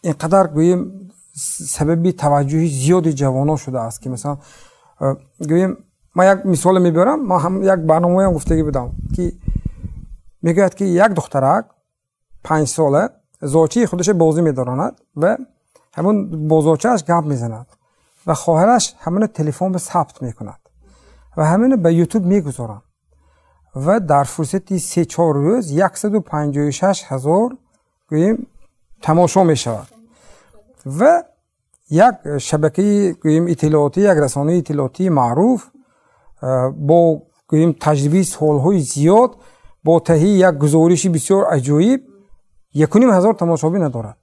اینقدر گوییم سبب توجه زیاد جوانان شده است که مثلا گوییم ما یک مثال میبرم، ما هم یک برنامه هم گفتگی بدم که میگوید که یک دخترک 5 ساله زاچی خودش بازی میداراند و همون بازاچهش گپ میزند و خواهرش همون تلفن به ثبت میکند و همین به یوتیوب میگذارند و در فرصتی 3-4 روز 156,000 گوییم تماشا میشود و یک شبکه گوییم اطلاعاتی، یک رسانه اطلاعاتی معروف با گوییم تجربه سالهای زیاد با تهیه یک گزارش بسیار عجیب 1,500 تماشابین ندارد.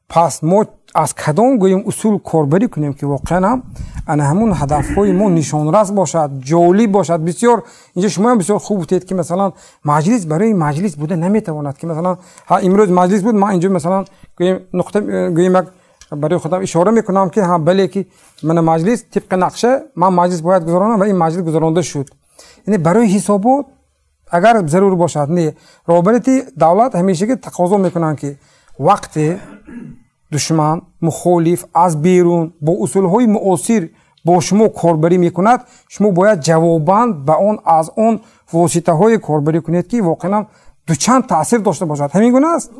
پس ما از کدام گوییم اصول کاربری کنیم که واقعا همون هدفهای ما نشانرس باشد، جالب باشد. بسیار اینجا شما هم بسیار خوب بودید که مثلا مجلس برای مجلس بوده نمیتواند که مثلا امروز مجلس بود، ما اینجا مثلا گوییم نقطه گوییم برای خودم اشاره میکنم که بله که من مجلس طبق نقشه من مجلس باید گذرانم و این مجلس گذرانده شد. یعنی برای حسابات اگر ضرور باشد نه رابطه دولت همیشه که تقاضا میکنن که وقت دشمن مخالف از بیرون با اصولهای معاصر با شما کاربری میکند، شما باید جواباً به اون از اون واسطه های کاربری کنید که واقعا دو چند تاثیر داشته باشد. همین گونه است.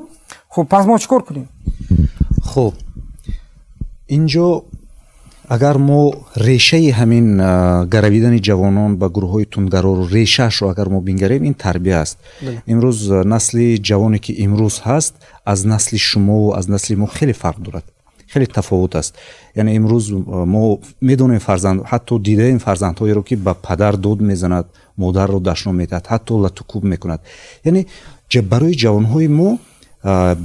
خب پس ما چیکار کنیم؟ خب اینجا اگر ما ریشه همین گرویدن جوانان به گروه های تندگرا رو ریشهش رو اگر ما بینگریم این تربیه است. امروز نسل جوانی که امروز هست از نسل شما و از نسل ما خیلی فرق دارد، خیلی تفاوت است. یعنی امروز ما میدونیم فرزند، حتی دیده این فرزندهایی رو که به پدر داد میزند، مادر رو دشنام میدهد، حتی لطوکوب میکند. یعنی برای جوانهای ما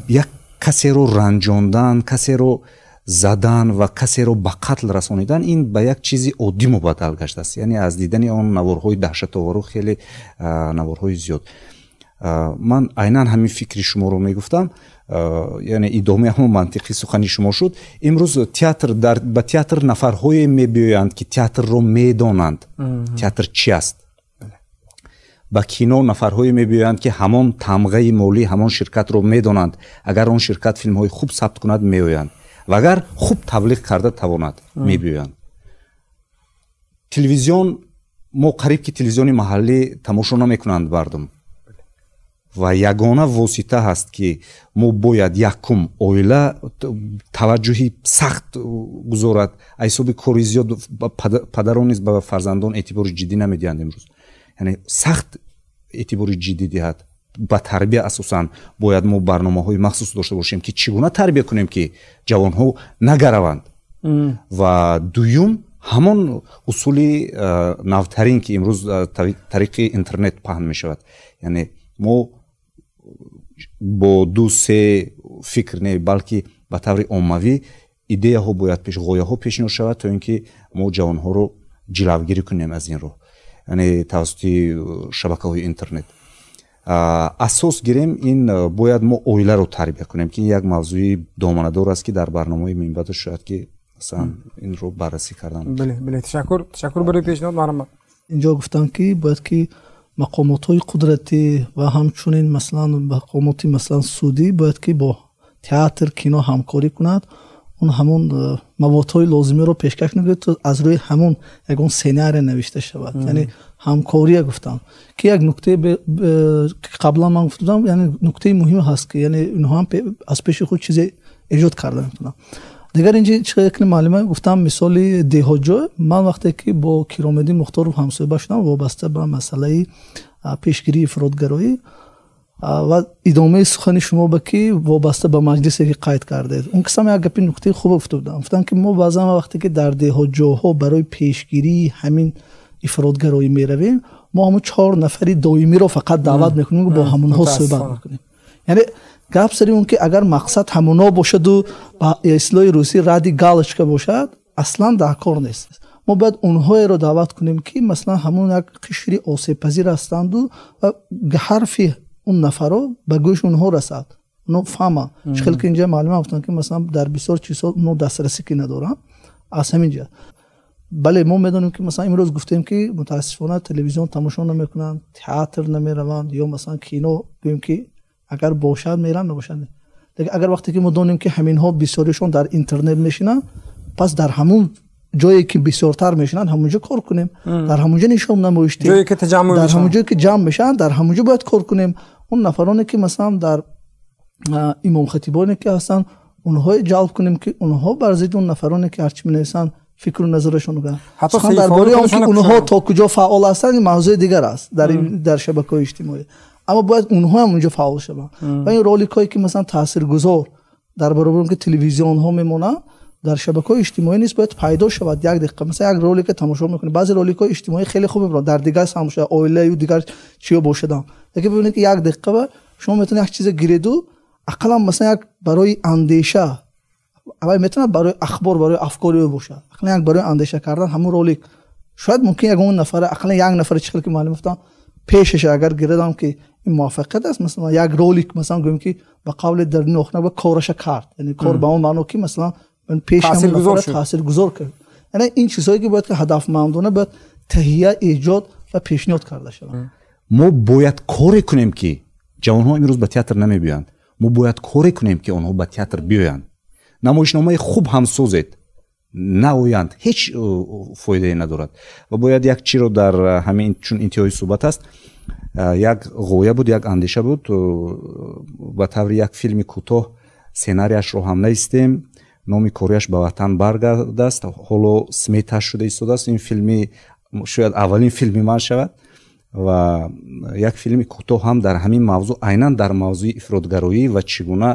یک کسی رو رنجاندن، کسی رو задан ва касеро ба қатл расонидан ин ба як чизи оддӣ мубаддал гаштааст. Яъне аз дидани он наворҳои даҳшатовару хеле наворҳои зиёд. ман айнан ҳамин фикри шуморо мегуфтам, яъне идомаи ҳамон мантиқи сухани шумо шуд. имрӯз театр ба театр нафарҳое мебиёянд ки театрро медонанд театр чи аст. ба кино нафарҳое мебиёянд ки ҳамон тамғаи молӣ ҳамон ширкатро медонанд. агар он ширкат филмҳои хуб сабт кунад меоянд ва агар хуб таблиғ карда тавонад мебиёянд. телевизион мо қариб ки телевизиони маҳаллӣ тамошо намекунанд мардум ва ягона восита ҳаст ки мо бояд якум оила таваҷҷӯҳи сахт гузорад. айсоби кори зиёд падарон низ ба фарзандон эътибори ҷиддӣ намедиҳанд. имрӯз яъне сахт эътибори ҷиддӣ диҳад. ба тарбия асосан бояд мо барномаҳои махсус дошта бошем ки чӣ гуна тарбия кунем ки ҷавонҳо нагараванд. ва дуюм ҳамон усули навтарин ки имрӯз тариқи интернет паҳн мешавад. яъне мо бо ду се фикр не балки ба таври оммавӣ идеяҳо бояд ғояҳо пешниҳод шавад то ин ки мо ҷавонҳоро ҷилавгирӣ кунем аз ин роҳ, яъне тавассути шабакаҳои интернет. асос гирем ин бояд мо оиларо тарбия кунем ки ин як мавзӯи доманадор аст ки дар барномаи минбаъд шояд ки масалан инро баррасӣ кардан. биле ташаккур барои пешниҳод. маҳрамат инҷо гуфтам ки бояд ки мақомотҳои қудратӣ ва ҳамчунин маслан мақомоти маслан судӣ бояд ки бо театр кино ҳамкорӣ кунад. он ҳамон маводҳои лозимиро пешкаш нагирад то аз рӯи ҳамон ягон сценария навишта шавад. яъне ҳамкория гуфтам ки як нуктаи қаблан ман гуфтам, яъне нуктаи муҳим ҳаст ки яъне инҳо ҳам аз пеши худ чизе эҷод карда мекунанд. дигар инҷи чиқадр маълума гуфтам мисоли деҳотҷой. ман вақте ки бо Киромеддин Мухторов ҳамсоҳиба шудам вобаста ба масъалаи пешгирии ифротгароӣ ва идомаи сухани шумо ба ки вобаста ба маҷлисе ки қайд кардед, он қисам як гапи нуктаи хуб гуфтам ки мо баъзан вақте ки дар деҳотҷойҳо барои пешгирии ҳамин ифротгароӣ меравем, мо ҳамон 4 нафари доимиро фақат даъват мекунем бо ҳамонҳо суҳбат мекунем. яъне гап сари он ки агар мақсад ҳамоно бошаду ба ислои русӣ ради галочка бошад, аслан дар кор нест. мо бояд онҳоеро даъват кунем ки маслан ҳамон як қишри осебпазир ҳастанду ва ҳарфи он нафаро ба гӯши онҳо расад, онҳо фаҳманд. шихел ки инҷа маълума гуфтанд ки маслан дар бисёр чизҳо онҳо дастрасӣ ки надоранд. аз ҳамин ҷиҳат бале мо медонем ки маслан имрӯз гуфтем ки мутаассифона телевизион тамошо намекунанд, театр намераванд ё маслан кино гӯем ки агар бошад мерам набошад. агар вақте ки мо донем ки ҳаминҳо бисёришон дар интернет мешинанд, пас дар ҳамон ҷое ки бисёртар мешинанд ҳамонҷо кор кунем. дар ҳамонҷо нишон намоишти дар ҳамонҷое ки ҷамъ мешаванд дар ҳамонҷо бояд кор кунем. он нафароне ки маслан дар имомхатибоне ки ҳастанд онҳое ҷалб кунем ки онҳо бар зидди он нафароне ки ҳарчи менависанд фикру назарашон гӯянд. дар бораи он ки онҳо то куҷо фаъол ҳастанд ин мавзӯи дигар аст дар шабакаҳои иҷтимоӣ. аммо бояд онҳо ҳам онҷо фаъол шаванд. ва ин роликҳое ки маслан таъсиргузор дар баробари он ки телевизионҳо мемонанд дар шабакаҳои иҷтимоӣ низ бояд пайдо шавад. як дақиқа масалан як ролика тамошо мекунед, баъзе роликҳои иҷтимоӣ хеле хуб мебаранд, дар дигар самошо оилаю дигар чиё бошадам, лекин бибинед ки як дақиқа шумо метавонед як чизе гиреду ақаллан маслан як барои андеша аввал метавонад барои ахбор барои афкори ӯ бошад. ақаллан як барои андеша кардан ҳамон ролик шояд мумкин ягон нафар ақаллан як нафар чиқадр ки маълум гуфтам пешаш агар гиредам ки ин муваффақият аст, масалан як ролик маслан гӯем ки ба қавли дарни охна ба кораша кард, яъне кор ба он маъно ки маслан пеш таъсиргузор кард. яъне ин чизҳое ки бояд ки ҳадафмандона бояд таҳия эҷод ва пешниҳод карда шавад. мо бояд коре кунем ки ҷавонҳо имрӯз ба театр намебиёянд, мо бояд коре кунем ки онҳо ба театр биёянд. намоишномаи хуб ҳам созед, наоянд ҳеҷ фоидае надорад. ва бояд як чиро дар ҳамин чун интиҳои суҳбат аст, як ғоя буд, як андеша буд. ба таври як филми кӯтоҳ сценарияшро ҳам наистем, номи корияш ба ватан баргардааст, ҳоло сметаш шуда истодааст. ин филми шояд аввалин филми ман шавад ва як филми кӯтоҳ ҳам дар ҳамин мавзӯъ, айнан дар мавзӯи ифротгароӣ ва чӣ гуна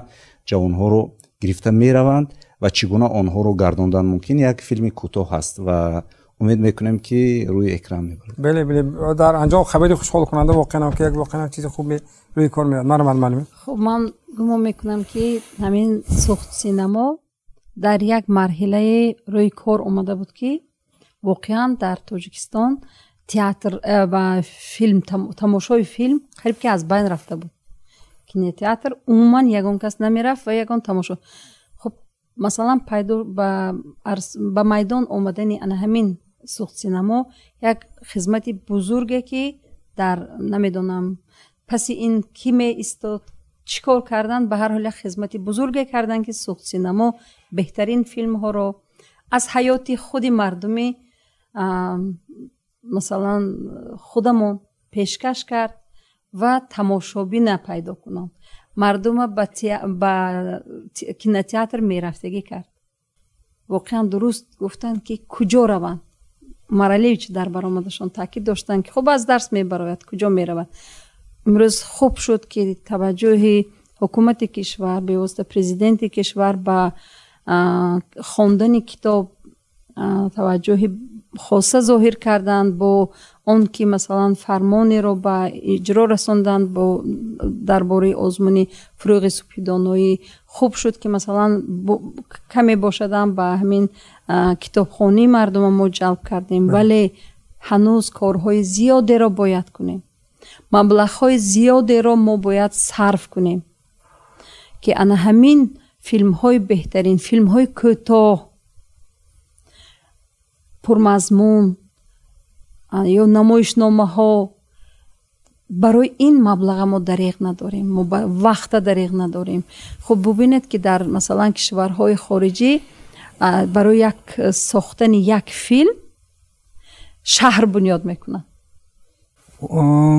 ҷавонҳоро гирифта мераванд ва чӣ гуна онҳоро гардондан мумкин, як филми кӯтоҳ ҳаст ва умед мекунем ки рӯи экран мебарад. беле дар анҷом хабари хушҳолкунанда воқеан ки як воқеан чизи хуби рӯи кор меояд. маълум. хуб ман гумон мекунам ки ҳамин сохт синамо дар як марҳилае рӯи кор омада буд ки воқеан дар тоҷикистон театр ва филм тамошои филм қариб ки аз байн рафта буд. кинотеатр умуман ягон кас намерафт ва ягон тамошо. хуб масалан пайдо ба майдон омадани ана ҳамин сухтсинамо як хизмати бузурге ки дар намедонам паси ин ки меистод чӣ кор кардан, ба ҳар ҳол як хизмати бузурге кардан ки сухтсинамо беҳтарин филмҳоро аз ҳаёти худи мардуми масалан худамон пешкаш кард ва тамошобина пайдо кунанд. мардума ба кинотеатр мерафтагӣ кард. воқеан дуруст гуфтанд ки куҷо раванд. маралевич дар баромадашон таъкид доштанд ки хуб аз дарс мебарояд, куҷо меравад. имрӯз хуб шуд ки таваҷҷӯҳи ҳукумати кишвар бевосита президенти кишвар ба хондани китоб таваҷҷӯҳи хоса зоҳир карданд, бо он ки масалан фармонеро ба иҷро расонданд дар бораи озмуни фурӯғи субҳидоноӣ. хуб шуд ки масалан каме бошадам ба ҳамин китобхонии мардума мо ҷалб кардем, вале ҳанӯз корҳои зиёдеро бояд кунем, маблағҳои зиёдеро мо бояд сарф кунем ки ана ҳамин филмҳои беҳтарин, филмҳои кӯтоҳ пурмазмун ё намоишномаҳо, барои ин маблаға мо дариғ надорем, мо вақта дариғ надорем. хуб бубинед ки дар масалан кишварҳои хориҷӣ барои як сохтани як филм шаҳр бунёд мекунанд.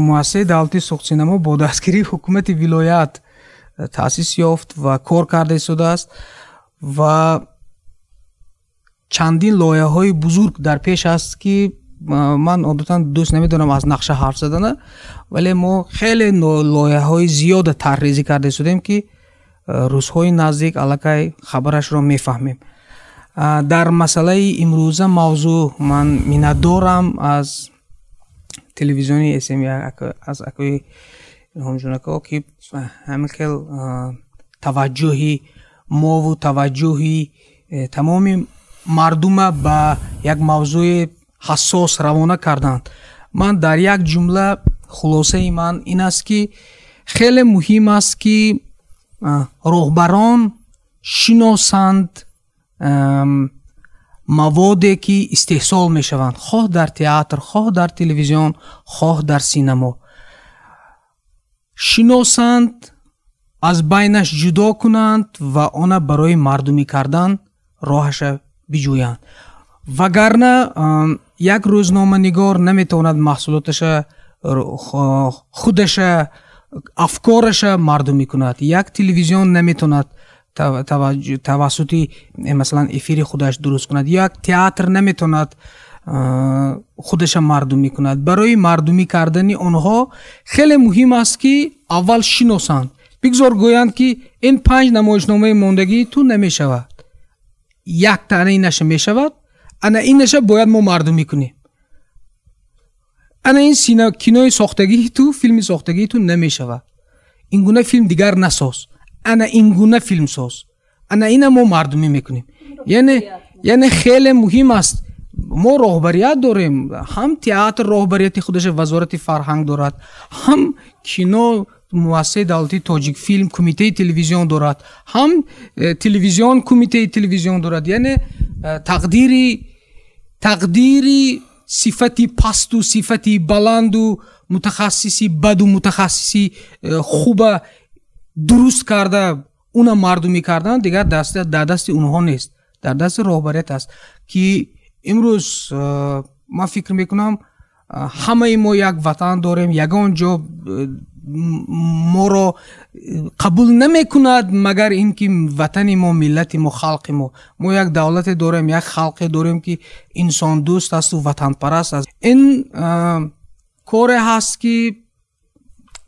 муассисаи давлатии сухтсинамо бо дастгирии ҳукумати вилоят таъсис ёфт ва кор карда истодааст ва чандин лоиҳаҳои бузург дар пеш аст ки ман одатан дӯст намедорам аз нақша ҳарф задана, вале мо хеле лоиҳаҳои зиёда тарҳрезӣ карда истодем ки рӯзҳои наздик аллакай хабарашро мефаҳмем. дар масъалаи имрӯза мавзӯъ ман миннатдорам аз телевизиони SME аз акои илҳомҷунако ки ҳамин хел таваҷҷӯҳи мову таваҷҷӯҳи тамоми мардума ба як мавзӯи ҳассос равона карданд. ман дар як ҷумла хулосаи ман ин аст ки хеле муҳим аст ки роҳбарон шиносанд маводе ки истеҳсол мешаванд, хоҳ дар театр, хоҳ дар телевизион, хоҳ дар синамо. шиносанд, аз байнаш ҷудо кунанд ва она барои мардумӣ кардан роҳаша биҷӯянд. вагарна як рӯзноманигор наметавонад маҳсулоташа худаша афкораша мардумӣ кунад. як телевизион наметавонад тавассути масалан эфири худаш дуруст кунад. як театр наметавонад худаша мардумӣ кунад. барои мардумӣ кардани онҳо хеле муҳим аст ки аввал шиносанд. бигзор гӯянд ки ин 5 намоишномаи мондагии ту намешавад, як тана инаша мешавад, ана инаша бояд мо мардумӣ кунем, ана ин кинои сохтагии ту, филми сохтагии ту намешавад, ин гуна филм дигар насоз, ана ин гуна филм соз, ана ина мо мардумӣ мекунем. яъне хеле муҳим аст. мо роҳбарият дорем, ҳам театр роҳбарияти худаш вазорати фарҳанг дорад, ҳам кино муассисаи давлатии тоҷик филм кумитаи телевизион дорад, ҳам телевизион кумитаи телевизион дорад. яъне тақдири сифати пасту сифати баланду мутахассиси баду мутахассиси хуба дуруст карда уна мардумӣ кардан дигар дар дасти унҳо нест, дар дасти роҳбарият аст ки имрӯз ман фикр мекунам ҳамаи мо як ватан дорем, ягон ҷо моро қабул намекунад магар ин ки ватани мо, миллати мо, халқи мо. мо як давлате дорем, як халқе дорем ки инсондӯст асту ватанпараст аст. ин коре ҳаст ки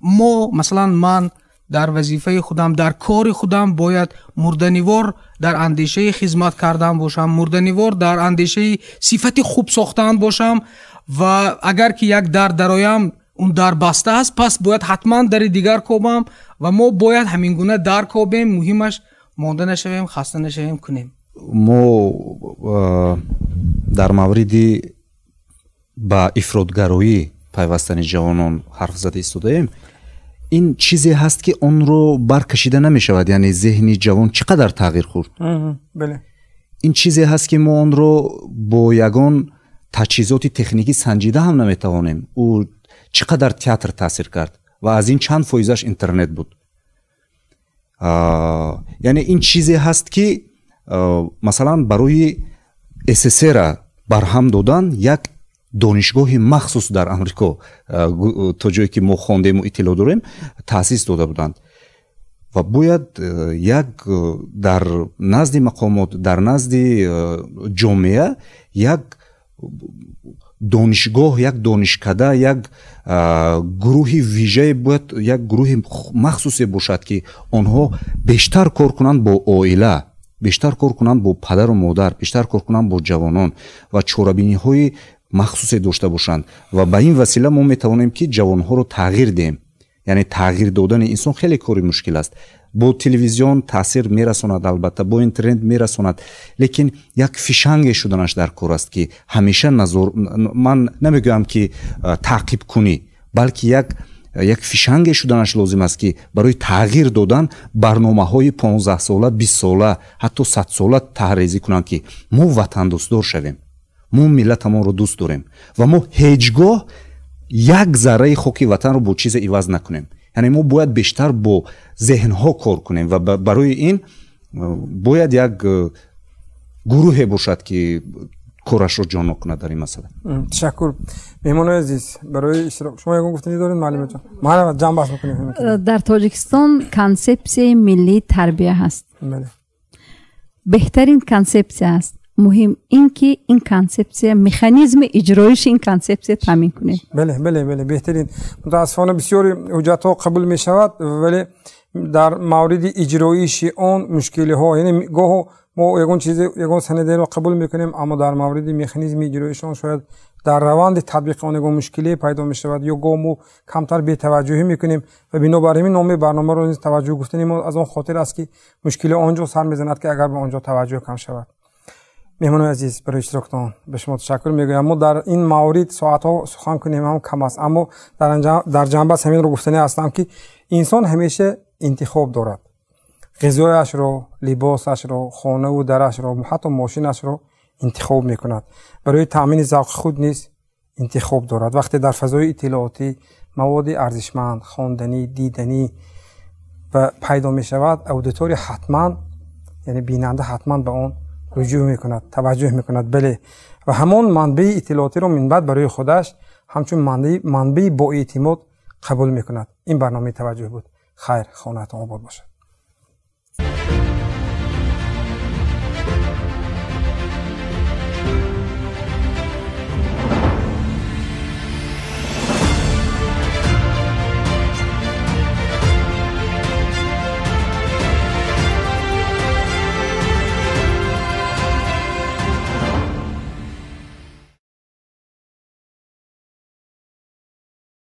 мо масалан ман дар вазифаи худам, дар кори худам бояд мурданивор дар андешаи хизмат кардан бошам, мурданивор дар андешаи сифати хуб сохтан бошам ва агар ки як дар дароям он дар баста аст, пас бояд ҳатман дари дигар кобам ва мо бояд ҳамин гуна дар кобем. муҳимаш монда нашавем, хаста нашавем кунем. мо дар мавриди ба ифродгароӣ пайвастани ҷавонон ҳарф зада истодаем. ин чизе ҳаст ки онро баркашида намешавад, яъне зеҳни ҷавон чӣ қадар тағйир хӯрд. ин чизе ҳаст ки мо онро бо ягон таҷҳизоти техникӣ санҷида ҳам наметавонем. ӯ чӣ қадар театр таъсир кард ва аз ин чанд фоизаш интернет буд. яъне ин чизе ҳаст ки масалан барои СССР барҳам додан як донишгоҳи махсус дар амрико, то ҷое ки мо хондему иттилоъ дорем, таъсис дода буданд ва бояд як дар назди мақомот, дар назди ҷомеа як донишгоҳ, як донишкада, як гурӯҳи вижае бояд, як гурӯҳи махсусе бошад ки онҳо бештар кор кунанд бо оила, бештар кор кунанд бо падару модар, бештар кор кунанд бо ҷавонон ва чорабиниҳои махсусе дошта бошанд ва ба ин васила мо метавонем ки ҷавонҳоро тағйир диҳем. яъне тағйир додани инсон хеле кори мушкил аст. бо телевизион таъсир мерасонад, албатта бо интернет мерасонад, лекин як фишанге шуданаш дар кор аст ки ҳамеша ман намегӯям ки таъқиб кунӣ, балки як фишанге шуданаш лозим аст ки барои тағйир додан барномаҳои 15 сола, 20 сола, ҳатто 100 сола таҳризӣ кунанд ки мо ватандӯстдор шавем, мо миллатамонро дӯст дорем ва мо ҳеҷ гоҳ як зарраи хоки ватанро бо чизе иваз накунем. яъне мо бояд бештар бо зеҳнҳо кор кунем ва барои ин бояд як гурӯҳе бошад ки корашро ҷонно кунад дар ин масъала. ташаккур. меҳмонои азиз барои иштирок, шумо ягон гуфтанӣ доред маълима ҷон? маъна ҷамъ баҳс мекунем. дар тоҷикистон консепсияи миллии тарбия ҳаст. беҳтарин консепсия аст. муҳим ин ки ин консепсия механизми иҷроиши ин консепсия таъмин кунем. бале беҳтарин. мутаассифона бисёри ҳуҷҷатҳо қабул мешавад, вале дар мавриди иҷроиши он мушкилиҳо, яъне гоҳо мо ягон санадаеро қабул мекунем, аммо дар мавриди механизми иҷроиши он шояд дар раванди татбиқи он ягон мушкилие пайдо мешавад ё гоҳ мо камтар бетаваҷҷӯҳӣ мекунем ва бинобар ҳамин номи барномаро низ таваҷҷӯҳ гуфтани мо аз он хотир аст ки мушкили он ҷо сар мезанад ки агар ба он ҷо таваҷҷӯҳ кам шавад. меҳмонои азиз барои иштирокатон ба шумо ташаккур мегӯям. мо дар ин маврид соатҳо сухан кунем ҳам кам аст, аммо дар ҷанба аз ҳаминро гуфтанӣ ҳастам ки инсон ҳамеша интихоб дорад. ғизояшро, либосашро, хонаву дарашро, ҳатто мошинашро интихоб мекунад. барои таъмини завқи худ низ интихоб дорад. вақте дар фазои иттилоотӣ маводи арзишманд, хонданӣ, диданӣ ва пайдо мешавад, аудитория ҳатман, яъне бинанда ҳатман ба он руҷӯъ мекунад, таваҷҷӯҳ мекунад. бале ва ҳамон манбаи иттилоотиро минбаъд барои худаш ҳамчун манбаи боэътимод қабул мекунад. ин барномаи таваҷҷӯҳ буд. хайр, хонаатон обод бошад.